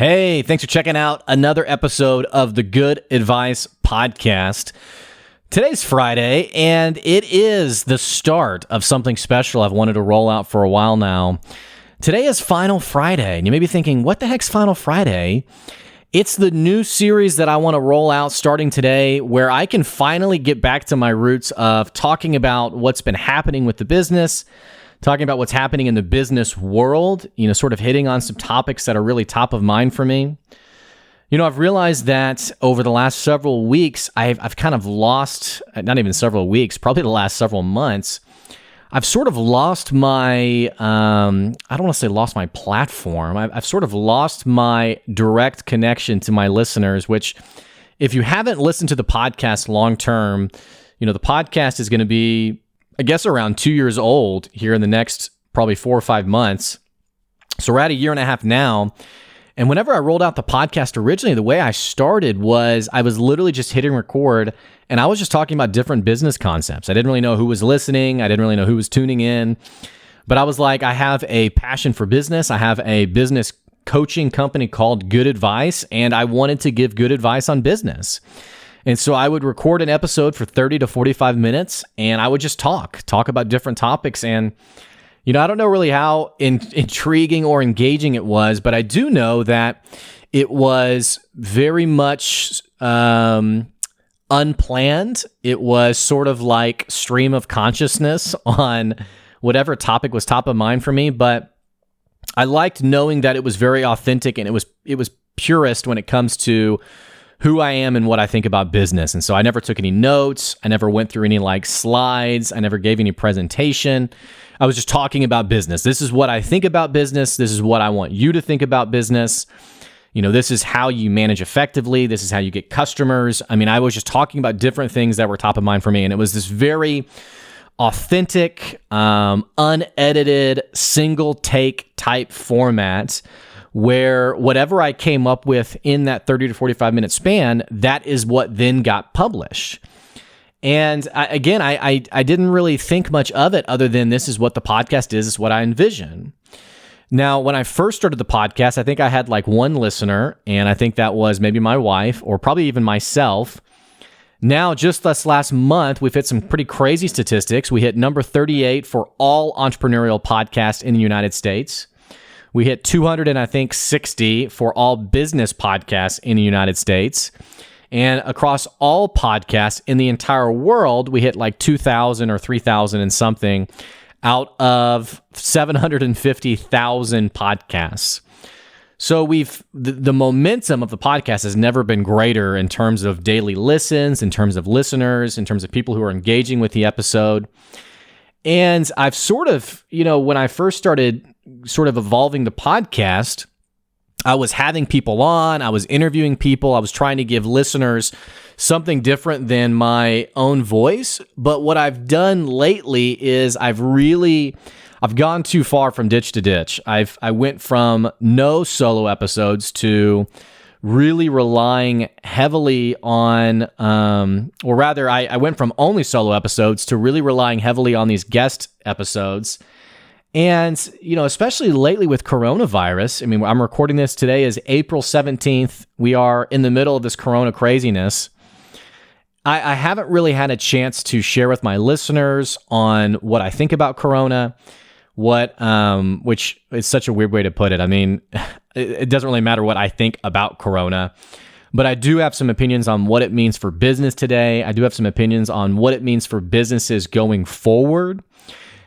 Hey, thanks for checking out another episode of the Good Advice Podcast. Today's Friday, and it is the start of something special I've wanted to roll out for a while now. Today is Final Friday, and you may be thinking, what the heck's Final Friday? It's the new series that I want to roll out starting today, where I can finally get back to my roots of talking about what's been happening with the business, talking about what's happening in the business world, sort of hitting on some topics that are really top of mind for me. I've realized that over the last several weeks, I've kind of lost, not even several weeks, probably the last several months, I've sort of lost my, I don't want to say lost my platform. I've sort of lost my direct connection to my listeners, which if you haven't listened to the podcast long term, the podcast is going to be, I guess, around 2 years old here in the next probably 4 or 5 months. So we're at a year and a half now. And whenever I rolled out the podcast originally, the way I started was I was literally just hitting record and I was just talking about different business concepts. I didn't really know who was listening. I didn't really know who was tuning in. But I was like, I have a passion for business. I have a business coaching company called Good Advice, and I wanted to give good advice on business. And so I would record an episode for 30 to 45 minutes, and I would just talk about different topics. And, I don't know really how intriguing or engaging it was, but I do know that it was very much unplanned. It was sort of like stream of consciousness on whatever topic was top of mind for me. But I liked knowing that it was very authentic and it was purist when it comes to who I am and what I think about business. And so I never took any notes. I never went through any slides. I never gave any presentation. I was just talking about business. This is what I think about business. This is what I want you to think about business. This is how you manage effectively. This is how you get customers. I was just talking about different things that were top of mind for me. And it was this very authentic, unedited, single take type format where whatever I came up with in that 30 to 45 minute span, that is what then got published. And I didn't really think much of it other than this is what the podcast is what I envision. Now, when I first started the podcast, I think I had one listener, and I think that was maybe my wife or probably even myself. Now, just this last month, we've hit some pretty crazy statistics. We hit number 38 for all entrepreneurial podcasts in the United States. We hit 260 for all business podcasts in the United States. And across all podcasts in the entire world, we hit 2,000 or 3,000 and something out of 750,000 podcasts. So the momentum of the podcast has never been greater in terms of daily listens, in terms of listeners, in terms of people who are engaging with the episode. And I've sort of, when I first started sort of evolving the podcast, I was having people on, I was interviewing people, I was trying to give listeners something different than my own voice. But what I've done lately is I've gone too far from ditch to ditch. I went from no solo episodes to really relying heavily on, I went from only solo episodes to really relying heavily on these guest episodes. And, especially lately with coronavirus, I'm recording this today is April 17th. We are in the middle of this corona craziness. I haven't really had a chance to share with my listeners on what I think about corona, which is such a weird way to put it. It doesn't really matter what I think about corona, but I do have some opinions on what it means for business today. I do have some opinions on what it means for businesses going forward,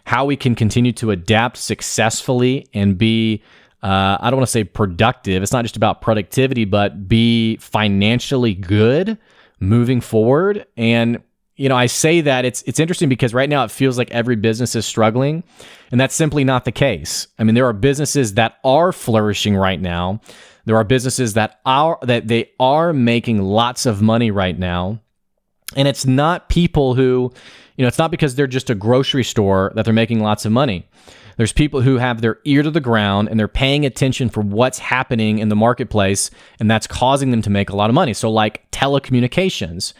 how we can continue to adapt successfully and be, I don't want to say productive. It's not just about productivity, but be financially good moving forward. And, I say that it's interesting because right now it feels like every business is struggling, and that's simply not the case. There are businesses that are flourishing right now. There are businesses that they are making lots of money right now. And it's not people who, it's not because they're just a grocery store that they're making lots of money. There's people who have their ear to the ground and they're paying attention for what's happening in the marketplace, and that's causing them to make a lot of money. So telecommunications,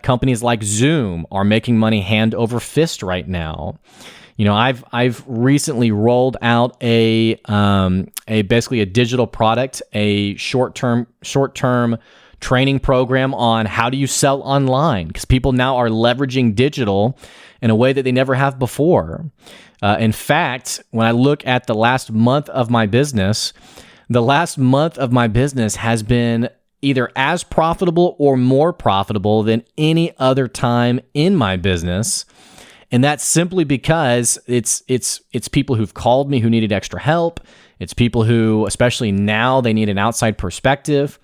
companies like Zoom are making money hand over fist right now. I've recently rolled out a basically a digital product, a short-term training program on how do you sell online, because people now are leveraging digital in a way that they never have before. In fact, when I look at the last month of my business, has been either as profitable or more profitable than any other time in my business. And that's simply because it's people who've called me who needed extra help. It's people who, especially now, they need an outside perspective.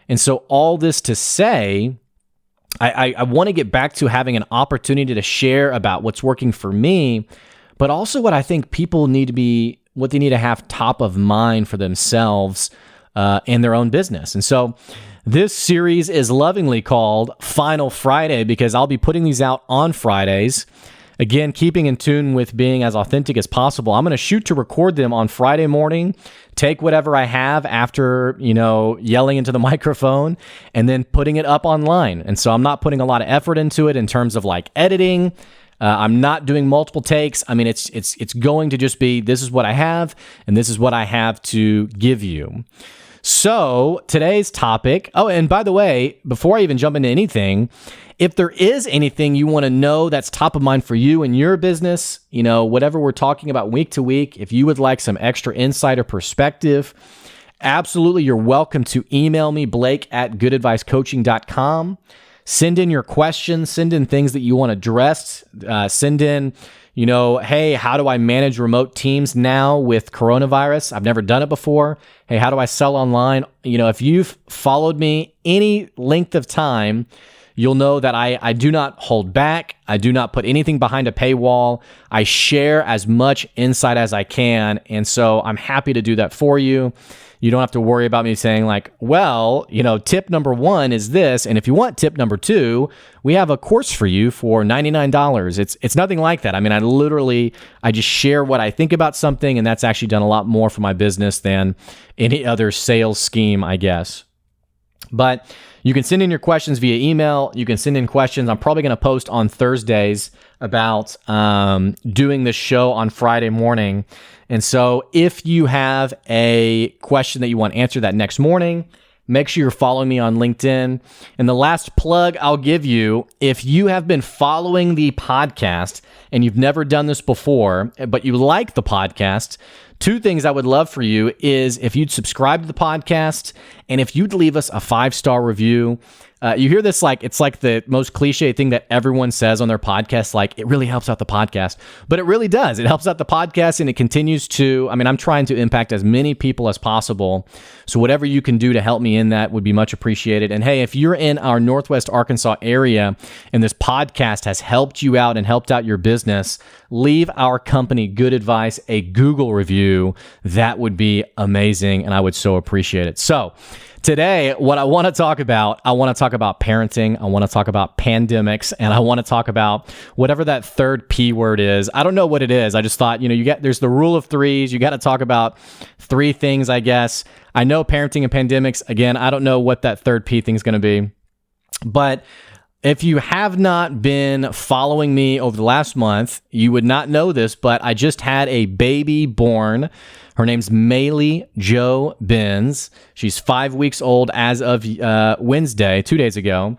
And so all this to say, I want to get back to having an opportunity to share about what's working for me, but also what I think people what they need to have top of mind for themselves in their own business. And so this series is lovingly called Final Friday because I'll be putting these out on Fridays. Again, keeping in tune with being as authentic as possible. I'm going to shoot to record them on Friday morning, take whatever I have after, yelling into the microphone, and then putting it up online. And so I'm not putting a lot of effort into it in terms of like editing. I'm not doing multiple takes. I mean, it's going to just be, this is what I have, and this is what I have to give you. So today's topic, and by the way, before I even jump into anything, if there is anything you want to know that's top of mind for you and your business, whatever we're talking about week to week, if you would like some extra insight or perspective, absolutely, you're welcome to email me, blake@goodadvicecoaching.com. Send in your questions, send in things that you want addressed, send in, hey, how do I manage remote teams now with coronavirus? I've never done it before. Hey, how do I sell online? If you've followed me any length of time, you'll know that I do not hold back. I do not put anything behind a paywall. I share as much insight as I can. And so I'm happy to do that for you. You don't have to worry about me saying like, well, tip number 1 is this. And if you want tip number 2, we have a course for you for $99. It's nothing like that. I mean, I just share what I think about something. And that's actually done a lot more for my business than any other sales scheme, I guess. But you can send in your questions via email. You can send in questions. I'm probably going to post on Thursdays about doing this show on Friday morning. And so if you have a question that you want answered that next morning, make sure you're following me on LinkedIn. And the last plug I'll give you, if you have been following the podcast and you've never done this before, but you like the podcast, 2 things I would love for you is if you'd subscribe to the podcast and if you'd leave us a 5-star review. You hear this it's like the most cliche thing that everyone says on their podcast, like it really helps out the podcast, but it really does. It helps out the podcast and it continues to, I'm trying to impact as many people as possible. So whatever you can do to help me in that would be much appreciated. And hey, if you're in our Northwest Arkansas area and this podcast has helped you out and helped out your business, leave our company Good Advice a Google review. That would be amazing. And I would so appreciate it. So today, what I want to talk about parenting, I want to talk about pandemics, and I want to talk about whatever that third P word is. I don't know what it is. I just thought, there's the rule of 3s. You got to talk about 3 things, I guess. I know parenting and pandemics. Again, I don't know what that third P thing is going to be. But if you have not been following me over the last month, you would not know this, but I just had a baby born. Her name's Maylee Jo Benz. She's 5 weeks old as of Wednesday, 2 days ago.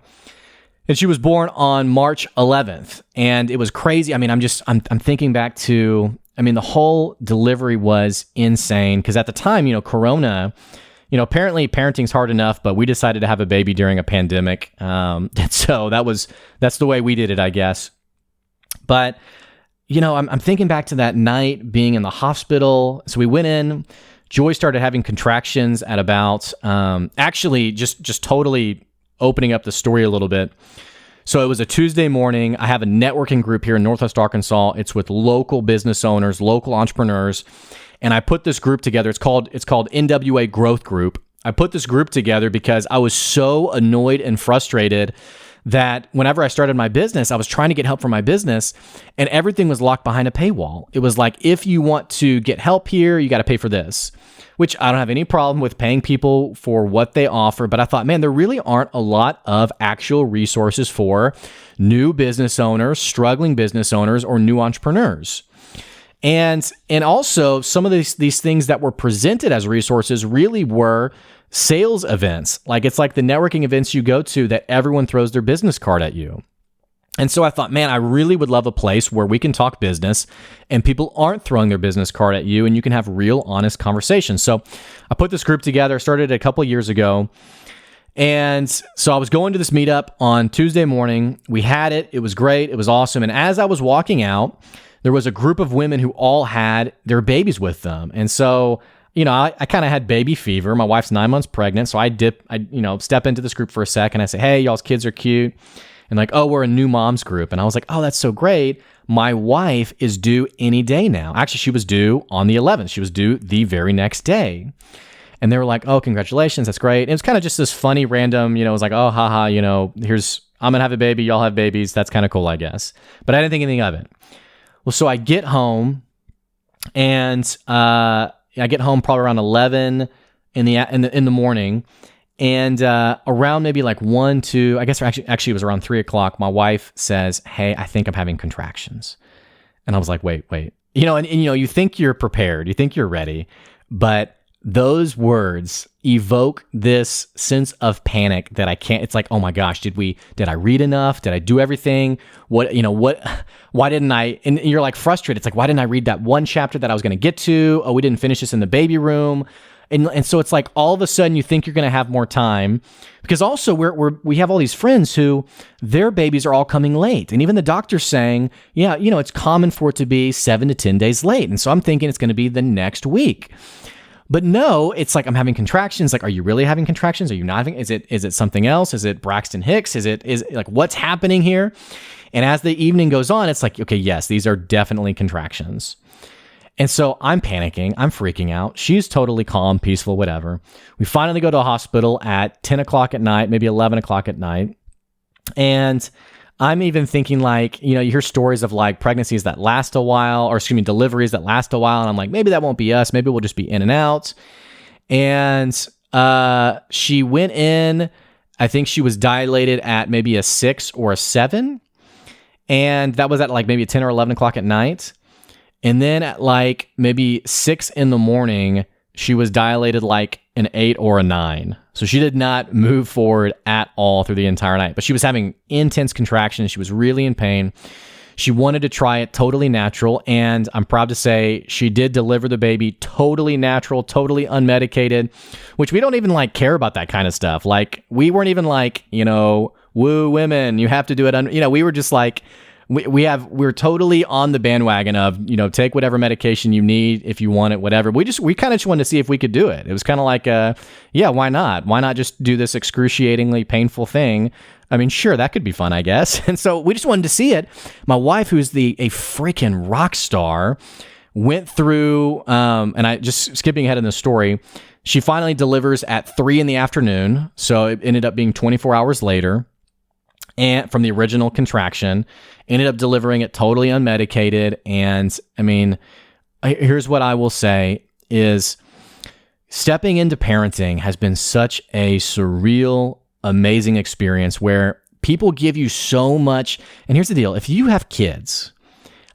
And she was born on March 11th. And it was crazy. I'm thinking back to, the whole delivery was insane. Because at the time, Corona, apparently parenting's hard enough, but we decided to have a baby during a pandemic. So that's the way we did it, I guess. But I'm thinking back to that night being in the hospital. So we went in. Joy started having contractions at about, actually just totally opening up the story a little bit. So it was a Tuesday morning. I have a networking group here in Northwest Arkansas. It's with local business owners, local entrepreneurs. And I put this group together. It's called NWA Growth Group. I put this group together because I was so annoyed and frustrated that whenever I started my business, I was trying to get help for my business and everything was locked behind a paywall. It was like, if you want to get help here, you got to pay for this, which I don't have any problem with paying people for what they offer. But I thought, man, there really aren't a lot of actual resources for new business owners, struggling business owners, or new entrepreneurs. And also some of these things that were presented as resources really were sales events. Like it's like the networking events you go to that everyone throws their business card at you. And so I thought, man, I really would love a place where we can talk business and people aren't throwing their business card at you and you can have real, honest conversations. So I put this group together, started it a couple of years ago. And so I was going to this meetup on Tuesday morning. We had it. It was great. It was awesome. And as I was walking out, there was a group of women who all had their babies with them. And so, I kind of had baby fever. My wife's 9 months pregnant. So I step into this group for a second. I say, hey, y'all's kids are cute. And like, oh, we're a new moms group. And I was like, oh, that's so great. My wife is due any day now. Actually, she was due on the 11th. She was due the very next day. And they were like, oh, congratulations. That's great. And it was kind of just this funny random, it was like, oh, haha, I'm going to have a baby. Y'all have babies. That's kind of cool, I guess. But I didn't think anything of it. Well, so I get home and I get home probably around 11 in the morning, and around maybe like 1, 2, I guess actually it was around 3 o'clock. My wife says, "Hey, I think I'm having contractions," and I was like, "Wait," and you think you're prepared, you think you're ready, but those words evoke this sense of panic that I can't. It's like, oh my gosh, did I read enough? Did I do everything? Why didn't I? And you're like frustrated. It's like, why didn't I read that one chapter that I was going to get to? Oh, we didn't finish this in the baby room. And so it's like all of a sudden you think you're going to have more time, because also we have all these friends who their babies are all coming late. And even the doctor's saying, yeah, it's common for it to be 7 to 10 days late. And so I'm thinking it's going to be the next week. But no, it's like I'm having contractions. Like, are you really having contractions? Are you not having? Is it something else? Is it Braxton Hicks? Is like what's happening here? And as the evening goes on, it's like, okay, yes, these are definitely contractions. And so I'm panicking. I'm freaking out. She's totally calm, peaceful, whatever. We finally go to a hospital at 10 o'clock at night, maybe 11 o'clock at night. And I'm even thinking like, you hear stories of like pregnancies that last a while, or deliveries that last a while. And I'm like, maybe that won't be us. Maybe we'll just be in and out. And she went in, I think she was dilated at maybe a 6 or a 7. And that was at like maybe 10 or 11 o'clock at night. And then at like maybe 6 in the morning, she was dilated like an 8 or a 9. So she did not move forward at all through the entire night, but she was having intense contractions. She was really in pain. She wanted to try it totally natural. And I'm proud to say she did deliver the baby totally natural, totally unmedicated, which we don't even like care about that kind of stuff. Like we weren't even like, woo women, you have to do it. We were just like, we're totally on the bandwagon of, take whatever medication you need if you want it, whatever. We kind of just wanted to see if we could do it. It was kind of like, yeah, why not? Why not just do this excruciatingly painful thing? I mean, sure, that could be fun, I guess. And so we just wanted to see it. My wife, who's a freaking rock star, went through, and I just skipping ahead in the story, she finally delivers at 3 in the afternoon. So it ended up being 24 hours later. And from the original contraction, ended up delivering it totally unmedicated. And I mean, here's what I will say is stepping into parenting has been such a surreal, amazing experience where people give you so much. And here's the deal. If you have kids,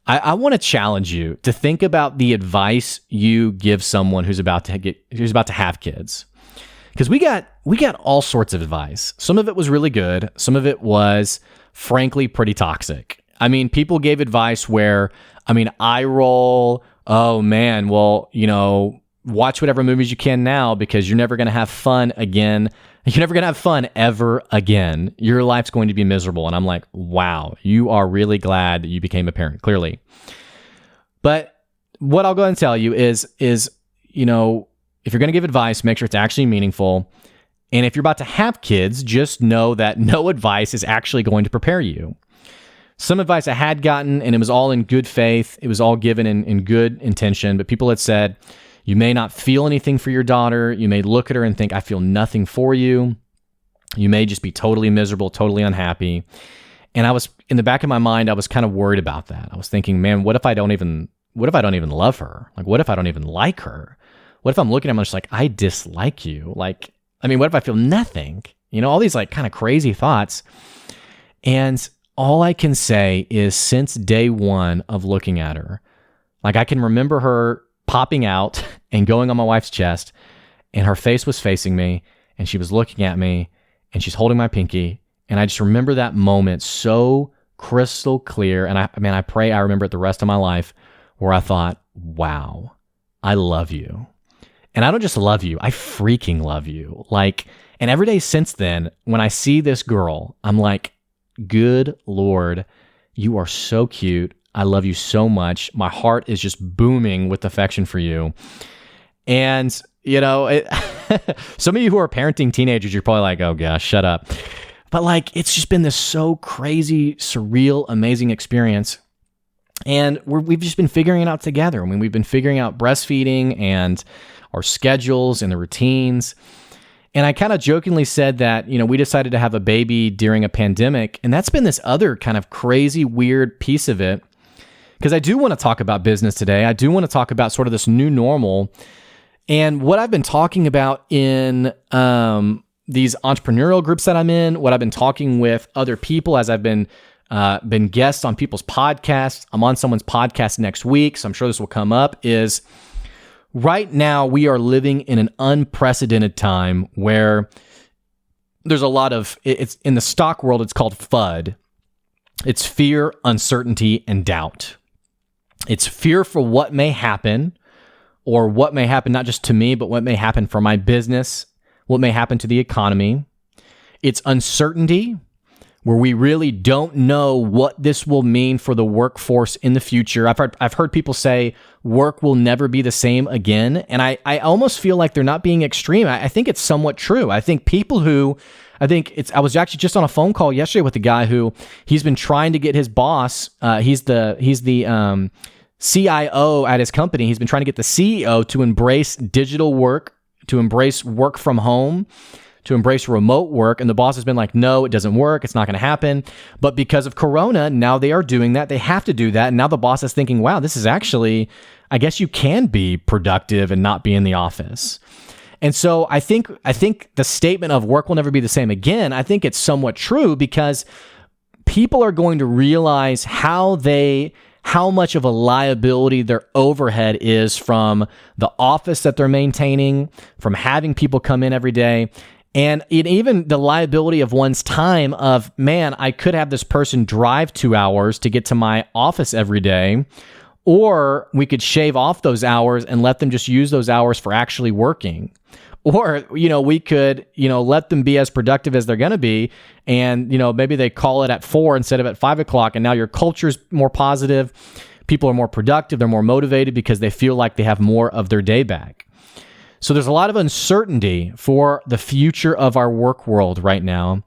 I want to challenge you to think about the advice you give someone who's about to have kids. Because we got all sorts of advice. Some of it was really good. Some of it was, frankly, pretty toxic. I mean, people gave advice where, eye roll, oh man, well, watch whatever movies you can now because you're never going to have fun again. You're never going to have fun ever again. Your life's going to be miserable. And I'm like, wow, you are really glad that you became a parent, clearly. But what I'll go ahead and tell you is if you're going to give advice, make sure it's actually meaningful. And if you're about to have kids, just know that no advice is actually going to prepare you. Some advice I had gotten, and it was all in good faith. It was all given in good intention. But people had said, you may not feel anything for your daughter. You may look at her and think, I feel nothing for you. You may just be totally miserable, totally unhappy. And I was, in the back of my mind, I was kind of worried about that. I was thinking, man, what if I don't even love her? Like, what if I don't even like her? What if I'm looking at them and I'm just like, I dislike you? Like, I mean, what if I feel nothing? All these like kind of crazy thoughts. And all I can say is, since day one of looking at her, like, I can remember her popping out and going on my wife's chest, and her face was facing me, and she was looking at me, and she's holding my pinky. And I just remember that moment so crystal clear. And I pray I remember it the rest of my life, where I thought, wow, I love you. And I don't just love you, I freaking love you. Like, and every day since then, when I see this girl, I'm like, good Lord, you are so cute. I love you so much. My heart is just booming with affection for you. And, some of you who are parenting teenagers, you're probably like, oh gosh, shut up. But like, it's just been this so crazy, surreal, amazing experience. And we've just been figuring it out together. I mean, we've been figuring out breastfeeding and our schedules and the routines. And I kind of jokingly said that, we decided to have a baby during a pandemic. And that's been this other kind of crazy, weird piece of it. Because I do want to talk about business today. I do want to talk about sort of this new normal. And what I've been talking about in these entrepreneurial groups that I'm in, what I've been talking with other people as I've been guests on people's podcasts. I'm on someone's podcast next week, so I'm sure this will come up, is right now we are living in an unprecedented time where there's a lot of, it's in the stock world, it's called FUD. It's fear, uncertainty, and doubt. It's fear for what may happen, or what may happen not just to me, but what may happen for my business, what may happen to the economy. It's uncertainty, where we really don't know what this will mean for the workforce in the future. I've heard people say work will never be the same again. And I almost feel like they're not being extreme. I think it's somewhat true. I think people who, I was actually just on a phone call yesterday with a guy who he's been trying to get his boss, he's the CIO at his company. He's been trying to get the CEO to embrace digital work, to embrace work from home, to embrace remote work. And the boss has been like, no, it doesn't work. It's not going to happen. But because of Corona, now they are doing that. They have to do that. And now the boss is thinking, wow, this is actually, I guess you can be productive and not be in the office. And so I think the statement of work will never be the same again, I think it's somewhat true, because people are going to realize how much of a liability their overhead is from the office that they're maintaining, from having people come in every day. And even the liability of one's time of, man, I could have this person drive 2 hours to get to my office every day, or we could shave off those hours and let them just use those hours for actually working. Or, we could, let them be as productive as they're going to be. And, maybe they call it at 4 instead of at 5 o'clock. And now your culture's more positive. People are more productive. They're more motivated because they feel like they have more of their day back. So there's a lot of uncertainty for the future of our work world right now.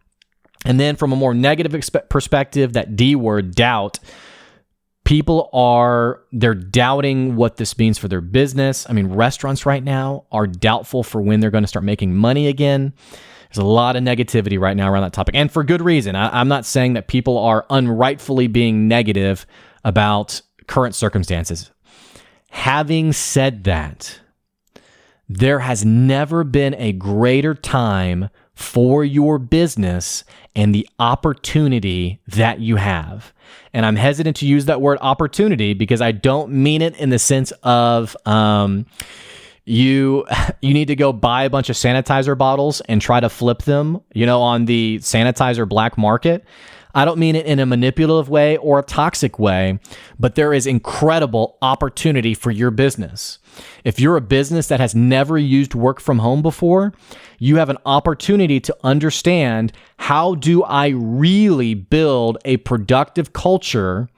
And then from a more negative perspective, that D word, doubt, they're doubting what this means for their business. I mean, restaurants right now are doubtful for when they're going to start making money again. There's a lot of negativity right now around that topic, and for good reason. I'm not saying that people are unrightfully being negative about current circumstances. Having said that, there has never been a greater time for your business and the opportunity that you have. And I'm hesitant to use that word opportunity because I don't mean it in the sense of you need to go buy a bunch of sanitizer bottles and try to flip them, on the sanitizer black market. I don't mean it in a manipulative way or a toxic way, but there is incredible opportunity for your business. If you're a business that has never used work from home before, you have an opportunity to understand, how do I really build a productive culture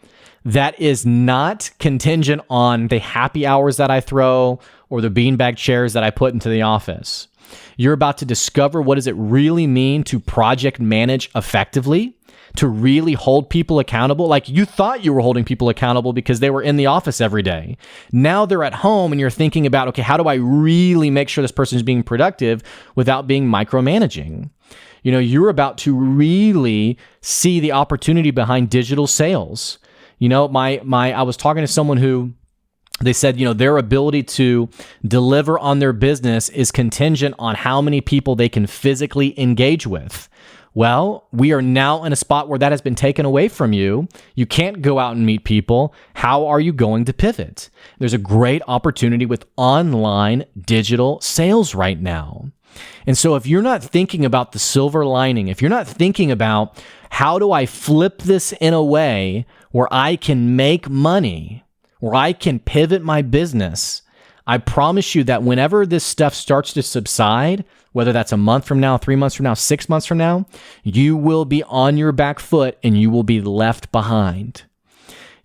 that is not contingent on the happy hours that I throw or the beanbag chairs that I put into the office. You're about to discover, what does it really mean to project manage effectively? to really hold people accountable. Like you thought you were holding people accountable because they were in the office every day. Now they're at home and you're thinking about, okay, how do I really make sure this person is being productive without being micromanaging? You know, you're about to really see the opportunity behind digital sales. You know, I was talking to someone who they said, you know, their ability to deliver on their business is contingent on how many people they can physically engage with. Well, we are now in a spot where that has been taken away from you. You can't go out and meet people. How are you going to pivot? There's a great opportunity with online digital sales right now. And so if you're not thinking about the silver lining, if you're not thinking about how do I flip this in a way where I can make money, where I can pivot my business, I promise you that whenever this stuff starts to subside, whether that's a month from now, 3 months from now, 6 months from now, you will be on your back foot and you will be left behind.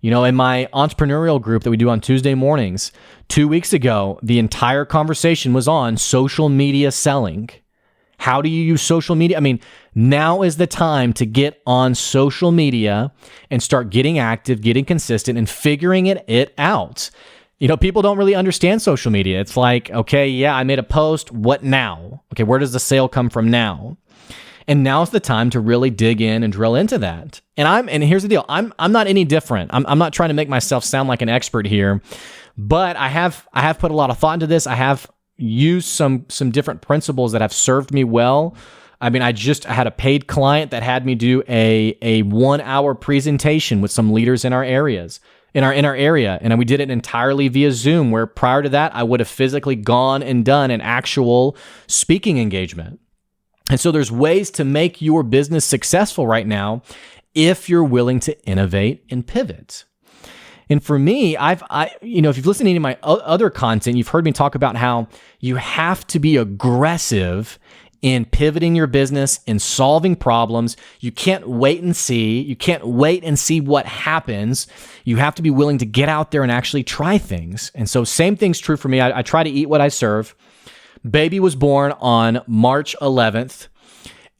You know, in my entrepreneurial group that we do on Tuesday mornings, 2 weeks ago, the entire conversation was on social media selling. How do you use social media? I mean, now is the time to get on social media and start getting active, getting consistent, and figuring it out. You know, people don't really understand social media. It's like, okay, yeah, I made a post. What now? Okay, where does the sale come from now? And now's the time to really dig in and drill into that. And here's the deal. I'm not any different. I'm not trying to make myself sound like an expert here, but I have put a lot of thought into this. I have used some different principles that have served me well. I mean, I had a paid client that had me do a 1 hour presentation with some leaders in our area. And we did it entirely via Zoom, where prior to that, I would have physically gone and done an actual speaking engagement. And so there's ways to make your business successful right now if you're willing to innovate and pivot. And for me, if you've listened to any of my other content, you've heard me talk about how you have to be aggressive in pivoting your business and solving problems. You can't wait and see. You can't wait and see what happens. You have to be willing to get out there and actually try things. And so same thing's true for me. I try to eat what I serve. Baby was born on March 11th.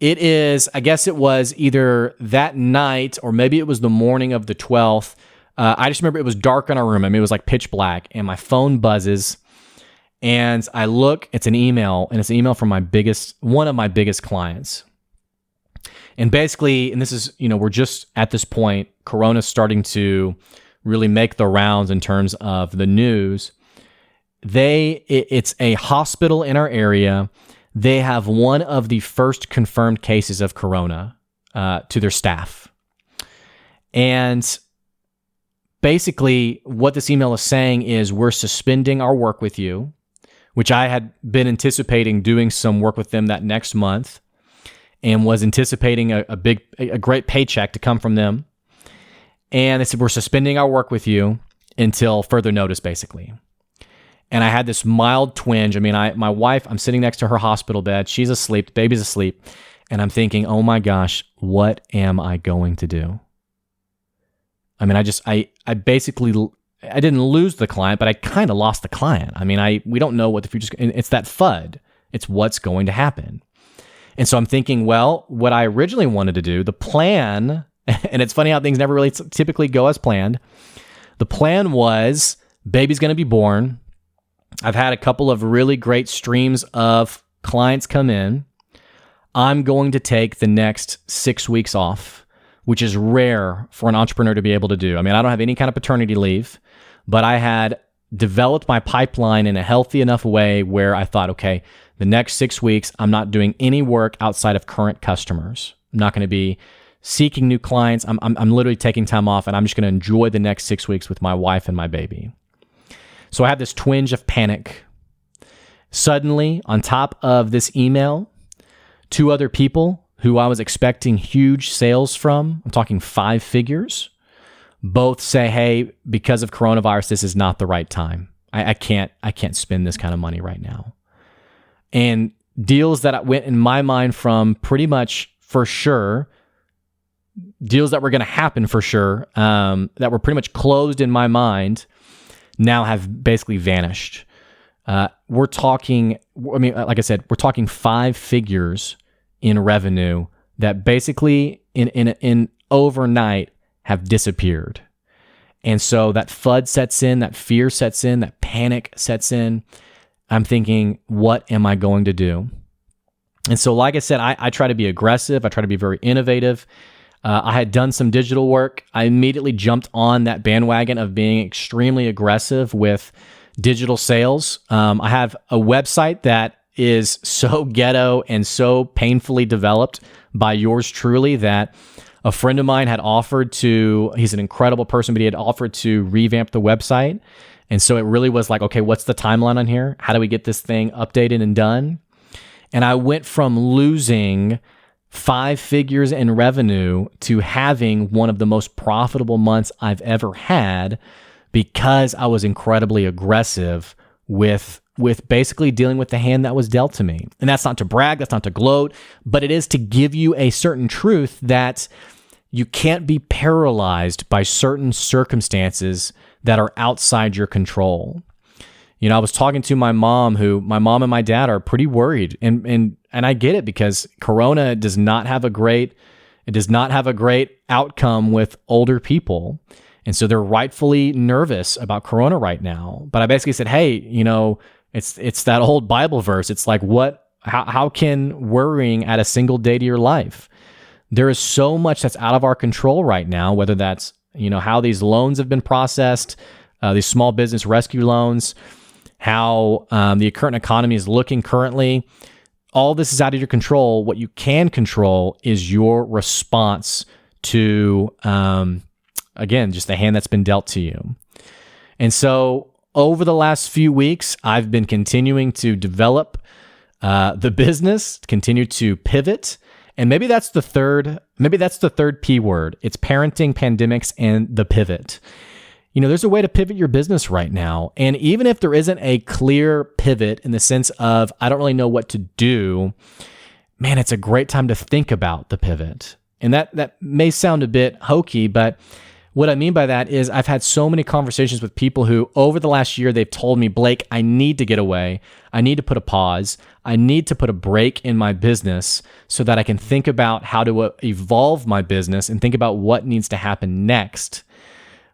I guess it was either that night or maybe it was the morning of the 12th. I just remember it was dark in our room. I mean, it was like pitch black, and my phone buzzes, and I look. It's an email, and it's an email from one of my biggest clients. And basically, and this is, we're just at this point, Corona's starting to really make the rounds in terms of the news. It's a hospital in our area. They have one of the first confirmed cases of Corona to their staff. And basically, what this email is saying is we're suspending our work with you, which I had been anticipating doing some work with them that next month and was anticipating a great paycheck to come from them. And they said, we're suspending our work with you until further notice, basically. And I had this mild twinge. I mean, my wife, I'm sitting next to her hospital bed. She's asleep. The baby's asleep. And I'm thinking, oh my gosh, what am I going to do? I mean, I basically didn't lose the client, but I kind of lost the client. I mean, we don't know what the future's, it's that FUD. It's what's going to happen. And so I'm thinking, well, what I originally wanted to do, the plan, and it's funny how things never really typically go as planned. The plan was baby's going to be born. I've had a couple of really great streams of clients come in. I'm going to take the next 6 weeks off, which is rare for an entrepreneur to be able to do. I mean, I don't have any kind of paternity leave, but I had developed my pipeline in a healthy enough way where I thought, okay, the next 6 weeks, I'm not doing any work outside of current customers. I'm not going to be seeking new clients. I'm literally taking time off, and I'm just going to enjoy the next 6 weeks with my wife and my baby. So I had this twinge of panic. Suddenly, on top of this email, 2 other people who I was expecting huge sales from, I'm talking 5 figures, both say, hey, because of coronavirus, this is not the right time. I can't spend this kind of money right now. And deals that went in my mind from pretty much for sure, deals that were going to happen for sure, that were pretty much closed in my mind, now have basically vanished. We're talking, like I said, we're talking 5 figures in revenue that basically in overnight have disappeared. And so that FUD sets in, that fear sets in, that panic sets in. I'm thinking, what am I going to do? And so, like I said, I try to be aggressive. I try to be very innovative. I had done some digital work. I immediately jumped on that bandwagon of being extremely aggressive with digital sales. I have a website that is so ghetto and so painfully developed by yours truly that a friend of mine had offered to, he's an incredible person, but he had offered to revamp the website. And so it really was like, okay, what's the timeline on here? How do we get this thing updated and done? And I went from losing 5 figures in revenue to having one of the most profitable months I've ever had because I was incredibly aggressive with basically dealing with the hand that was dealt to me. And that's not to brag, that's not to gloat, but it is to give you a certain truth that you can't be paralyzed by certain circumstances that are outside your control. You know, I was talking to my mom and my dad are pretty worried. And I get it because Corona does not have a great outcome with older people. And so they're rightfully nervous about Corona right now. But I basically said, hey, you know, it's that old Bible verse. It's like, how can worrying add a single day to your life? There is so much that's out of our control right now, whether that's, you know, how these loans have been processed, these small business rescue loans, how the current economy is looking currently. All this is out of your control. What you can control is your response to, again, just the hand that's been dealt to you. And so over the last few weeks, I've been continuing to develop the business, continue to pivot. And maybe that's the third P word. It's parenting, pandemics, and the pivot. You know, there's a way to pivot your business right now. And even if there isn't a clear pivot in the sense of, I don't really know what to do, man, it's a great time to think about the pivot. And that may sound a bit hokey, but what I mean by that is I've had so many conversations with people who over the last year, they've told me, Blake, I need to get away. I need to put a pause. I need to put a break in my business so that I can think about how to evolve my business and think about what needs to happen next.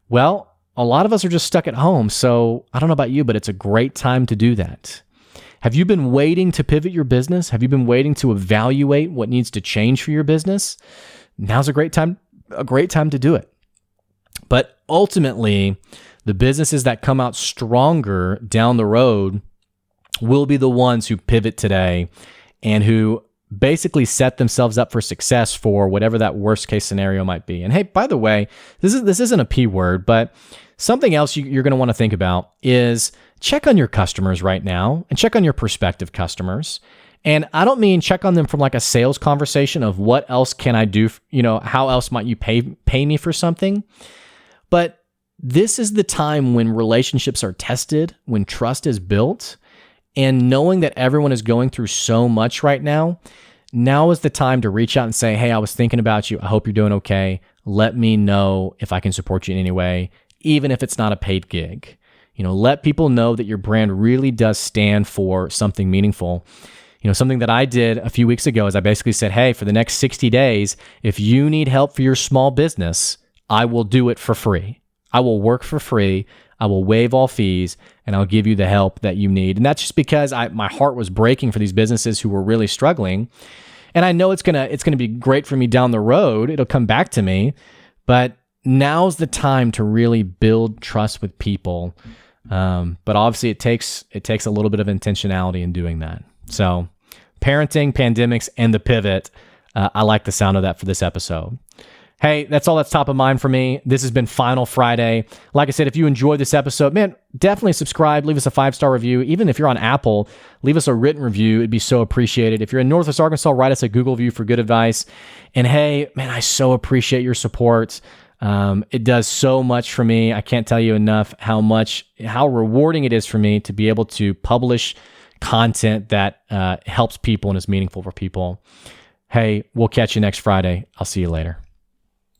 Well, a lot of us are just stuck at home. So I don't know about you, but it's a great time to do that. Have you been waiting to pivot your business? Have you been waiting to evaluate what needs to change for your business? Now's a great time to do it. But ultimately, the businesses that come out stronger down the road will be the ones who pivot today and who basically set themselves up for success for whatever that worst case scenario might be. And hey, by the way, this isn't a P word, but something else you're going to want to think about is check on your customers right now and check on your prospective customers. And I don't mean check on them from like a sales conversation of what else can I do? You know, how else might you pay me for something? But this is the time when relationships are tested, when trust is built, and knowing that everyone is going through so much right now is the time to reach out and say, hey, I was thinking about you. I hope you're doing okay. Let me know if I can support you in any way, even if it's not a paid gig. You know, let people know that your brand really does stand for something meaningful. You know, something that I did a few weeks ago is I basically said, hey, for the next 60 days, if you need help for your small business, I will do it for free. I will work for free. I will waive all fees and I'll give you the help that you need. And that's just because my heart was breaking for these businesses who were really struggling. And I know it's gonna be great for me down the road. It'll come back to me, but now's the time to really build trust with people. But obviously it takes a little bit of intentionality in doing that. So parenting, pandemics, and the pivot. I like the sound of that for this episode. Hey, that's all that's top of mind for me. This has been Final Friday. Like I said, if you enjoyed this episode, man, definitely subscribe. Leave us a 5-star review. Even if you're on Apple, leave us a written review. It'd be so appreciated. If you're in Northwest Arkansas, write us a Google review for good advice. And hey, man, I so appreciate your support. It does so much for me. I can't tell you enough how rewarding it is for me to be able to publish content that helps people and is meaningful for people. Hey, we'll catch you next Friday. I'll see you later.